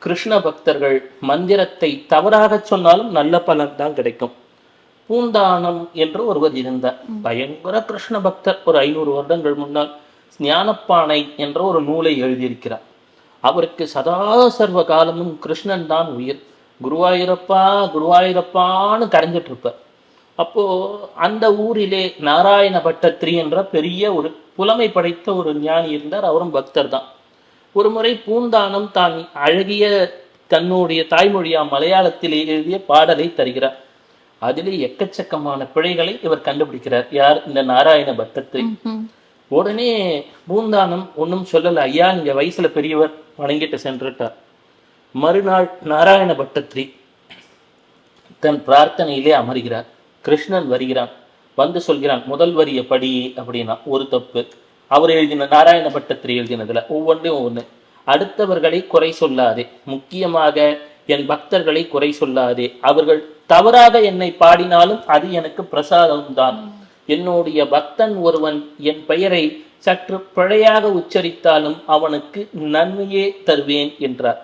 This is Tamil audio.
கிருஷ்ண பக்தர்கள் மந்திரத்தை தவறாக சொன்னாலும் நல்ல பலன் தான் கிடைக்கும். பூந்தானம் என்று ஒருவர் இருந்தார். பயங்கர கிருஷ்ண பக்தர். ஒரு 500 வருடங்கள் முன்னால் ஞானப்பானை என்ற ஒரு நூலை எழுதியிருக்கிறார். அவருக்கு சதா சர்வ காலமும் கிருஷ்ணன் தான் உயிர். குருவாயூரப்பா குருவாயூரப்பான்னு கரைஞ்சிட்டு இருப்பார். அப்போ அந்த ஊரிலே நாராயண பட்டத்திரி என்ற பெரிய ஒரு புலமை படைத்த ஒரு ஞானி இருந்தார். அவரும் பக்தர் தான். ஒரு முறை பூந்தானம் தான் அழகிய தன்னுடைய தாய்மொழியா மலையாளத்தில் எழுதிய பாடலை தருகிறார். அதிலே எக்கச்சக்கமான பிழைகளை இவர் கண்டுபிடிக்கிறார். யார்? இந்த நாராயண பட்டத்திரி. உடனே பூந்தானம் ஒன்றும் சொல்லல. ஐயா, நீங்க வயசுல பெரியவர், வணங்கிட்டு சென்றுட்டார். மறுநாள் நாராயண பட்டத்திரி தன் பிரார்த்தனையிலே அமர்கிறார். கிருஷ்ணன் வருகிறான். வந்து சொல்கிறான், முதல் வரிய படி அப்படின்னா ஒரு தப்பு. அவர் எழுதின நாராயண பட்டத்திரி எழுதினதுல ஒவ்வொன்றையும் ஒவ்வொன்று. அடுத்தவர்களை குறை சொல்லாதே, முக்கியமாக என் பக்தர்களை குறை சொல்லாதே. அவர்கள் தவறாக என்னை பாடினாலும் அது எனக்கு பிரசாதம்தான். என்னுடைய பக்தன் ஒருவன் என் பெயரை சற்று பிழையாக உச்சரித்தாலும் அவனுக்கு நன்மையே தருவேன் என்றார்.